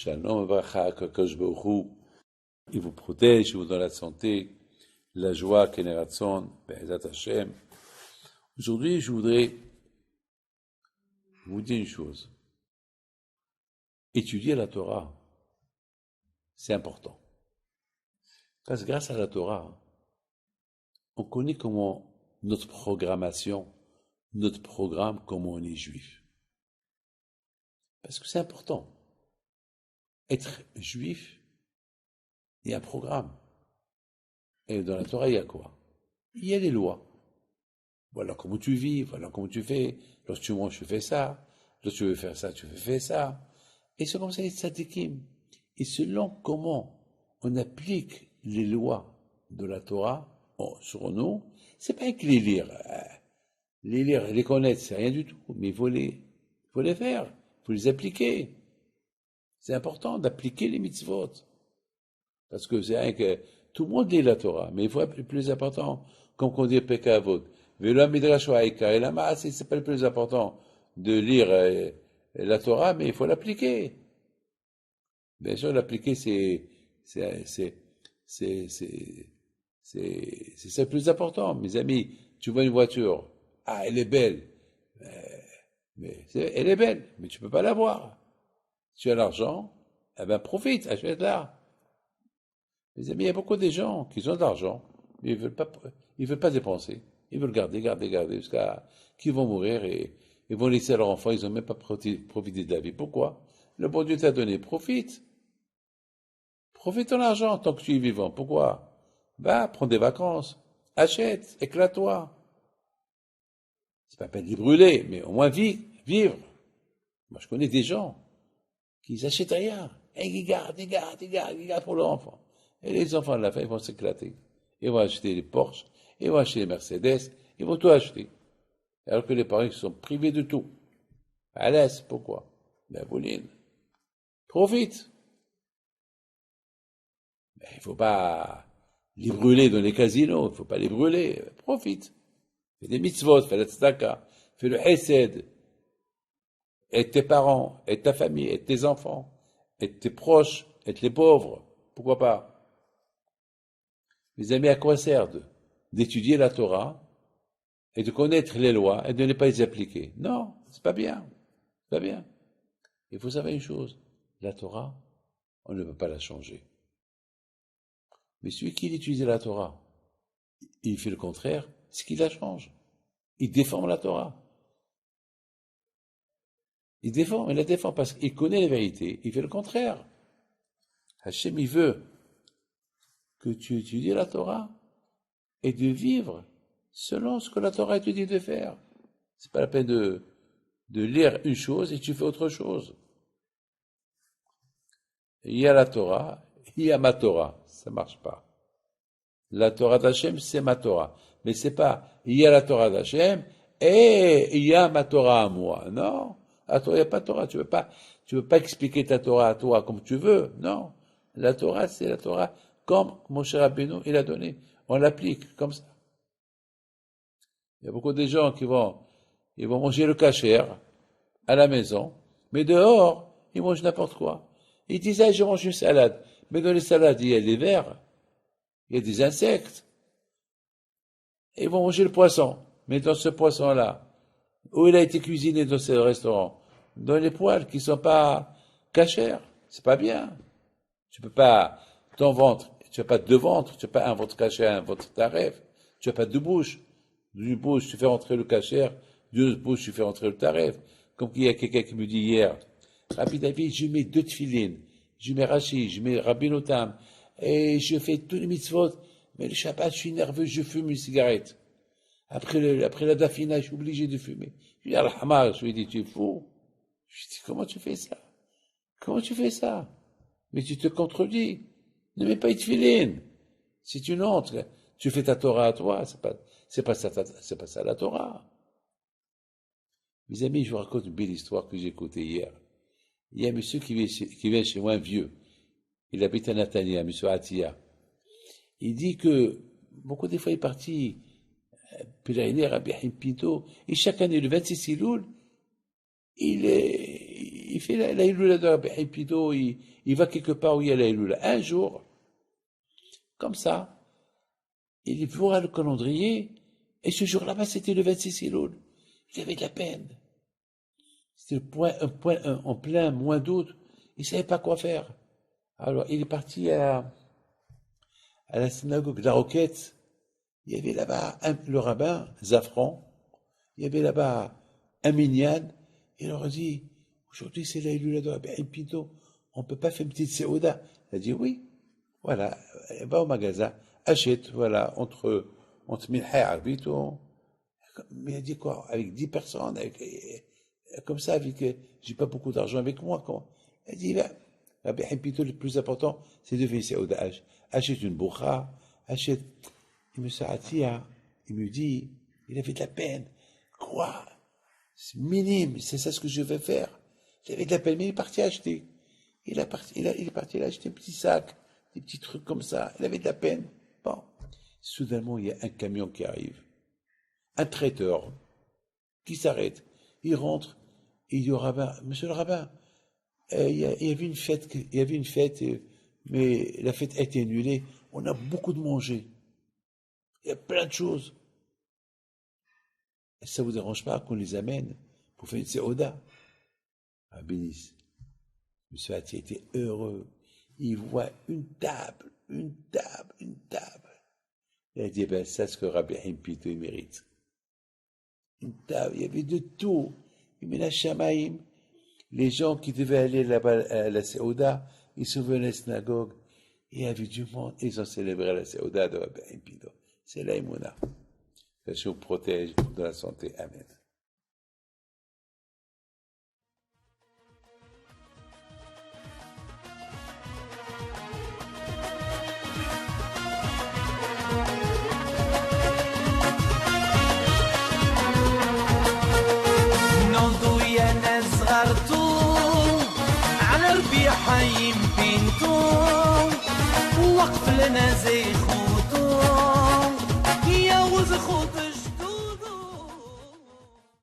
Shalom, Bracha, Kadosh Baruch Hu, il vous protège, il vous donne la santé, la joie, Keneratson, Be'ezat Hashem. Aujourd'hui, je voudrais vous dire une chose. Étudier la Torah, c'est important. Parce que grâce à la Torah, on connaît comment notre programmation, notre programme, comment on est juif. Parce que c'est important. Être juif, il y a un programme. Et dans la Torah, il y a quoi? Il y a les lois. Voilà comment tu vis, voilà comment tu fais. Lorsque tu manges, tu fais ça. Lorsque tu veux faire ça, tu fais ça. Et c'est comme ça les tzadikim. Et selon comment on applique les lois de la Torah sur nous, c'est pas que les lire. Les lire, les connaître, c'est rien du tout. Mais il faut les faire. Il faut les appliquer. C'est important d'appliquer les mitzvot. Parce que c'est rien que tout le monde lit la Torah, mais il faut être le plus important, comme on dit Pekavot. Velo Midrash Haïka et la c'est pas le plus important de lire la Torah, mais il faut l'appliquer. Bien sûr, l'appliquer, c'est ça le plus important. Mes amis, tu vois une voiture, ah, elle est belle, elle est belle, mais tu peux pas l'avoir. Si tu as l'argent, eh ben profite, achète-la. Mes amis, il y a beaucoup de gens qui ont de l'argent, mais ils veulent pas dépenser. Ils veulent garder jusqu'à qu'ils vont mourir et ils vont laisser leurs enfants, ils n'ont même pas profité de la vie. Pourquoi? Le bon Dieu t'a donné, profite. Profite de ton argent tant que tu es vivant. Pourquoi? Va, prends des vacances, achète, éclate-toi. C'est pas peine de les brûler, mais au moins vivre. Moi, je connais des gens qui n'achètent rien. Et ils gardent pour leurs enfants. Et les enfants de la fin, ils vont s'éclater. Ils vont acheter les Porsche, ils vont acheter les Mercedes, ils vont tout acheter. Alors que les parents, ils sont privés de tout. À l'aise, pourquoi? Ben, Pauline, profite. Ben, il ne faut pas les brûler dans les casinos, il ne faut pas les brûler. Profite. Fais des mitzvot, fais la tzedaka, fais le hesed. Aide tes parents, aide ta famille, aide tes enfants, aide tes proches, aide les pauvres. Pourquoi pas? Mes amis, à quoi sert d'étudier la Torah et de connaître les lois et de ne pas les appliquer? Non, c'est pas bien. C'est pas bien. Il faut savoir une chose. La Torah, on ne peut pas la changer. Mais celui qui utilise la Torah, il fait le contraire, c'est qu'il la change. Il déforme la Torah. Il la défend parce qu'il connaît la vérité, il fait le contraire. Hachem, il veut que tu étudies la Torah et de vivre selon ce que la Torah te dit de faire. C'est pas la peine de lire une chose et tu fais autre chose. Il y a la Torah, il y a ma Torah. Ça marche pas. La Torah d'Hachem, c'est ma Torah. Mais c'est pas, il y a la Torah d'Hachem et il y a ma Torah à moi. Non. À toi, il n'y a pas de Torah. Tu veux pas expliquer ta Torah à toi comme tu veux. Non. La Torah, c'est la Torah comme Moshe Rabbeinu, il a donné. On l'applique comme ça. Il y a beaucoup de gens ils vont manger le kasher à la maison, mais dehors, ils mangent n'importe quoi. Ils disent, ah, je mange une salade. Mais dans les salades, il y a des vers, il y a des insectes. Et ils vont manger le poisson. Mais dans ce poisson-là, où il a été cuisiné dans ce restaurant, dans les poêles qui sont pas cachères, c'est pas bien. Tu peux pas, ton ventre, tu n'as pas deux ventres, tu n'as pas un ventre caché, un ventre taref, tu n'as pas deux bouches. D'une bouche, tu fais rentrer le cachère, d'une bouche, tu fais rentrer le taref. Comme il y a quelqu'un qui me dit hier, Rabbi David, je mets 2 tefilines, je mets Rashi, je mets Rabbi Notam, et je fais tous les mitzvot, mais le Shabbat, je suis nerveux, je fume une cigarette. Après la dafina, je suis obligé de fumer. Je lui dis, Al-Hamar, je lui dis, tu es fou. Je lui dis, comment tu fais ça? Comment tu fais ça? Mais tu te contredis. Ne mets pas une tefilin. Si tu n'entres, tu fais ta Torah à toi, c'est pas ça la Torah. Mes amis, je vous raconte une belle histoire que j'ai écoutée hier. Il y a un monsieur qui vient chez moi, un vieux. Il habite à Natania, monsieur Atia. Il dit que, beaucoup des fois, il est parti pèleriner à Rabbi Haïm Pinto, et chaque année, le 26 Iloul, il il fait la Iloula de Rabbi Haïm Pido, il va quelque part où il y a la Iloula. Un jour, comme ça, il voit le calendrier, et ce jour-là, c'était le 26 Elul. Il avait de la peine. C'était en plein mois d'août. Il ne savait pas quoi faire. Alors, il est parti à la synagogue de la Roquette. Il y avait là-bas le rabbin, Zafran. Il y avait là-bas un minyan. Il leur a dit, aujourd'hui, c'est la Iloula de Rabbi Haïm Pido. On ne peut pas faire une petite séouda. Il a dit, oui. Voilà. Va au magasin. Achète, voilà, entre Minha et Arbito. Mais il a dit quoi? Avec 10 personnes, comme ça, j'ai pas beaucoup d'argent avec moi, quoi. Il a dit, Rabbi Haïm Pido, le plus important, c'est de faire une séouda. Achète une bourra, achète. Il me s'arrêta, il me dit, il avait de la peine. Quoi? C'est minime, c'est ça ce que je vais faire. Il avait de la peine, mais il est parti acheter. Il est parti acheter un petit sac, des petits trucs comme ça. Il avait de la peine. Bon. Soudainement, il y a un camion qui arrive. Un traiteur qui s'arrête. Il rentre, et il dit au rabbin, monsieur le rabbin, il y avait une fête, mais la fête a été annulée. On a beaucoup de manger. Il y a plein de choses. Ça ne vous dérange pas qu'on les amène pour faire une séoda? Ah, bénisse. Monsieur Hati était heureux. Il voit une table. Il a dit, ben, ça, c'est ce que Rabbi Haïm Pido mérite. Une table, il y avait de tout. Il met la Shamaïm. Les gens qui devaient aller là-bas à la séoda, ils sont venus à la synagogue. Il y avait du monde. Ils ont célébré la séoda de Rabbi Haïm Pido. C'est la Emouna. Que je vous protège de la santé. Amen. نوضوا يا ناس غرتوا على ربيع حيم بنتو وقف لنا زي خو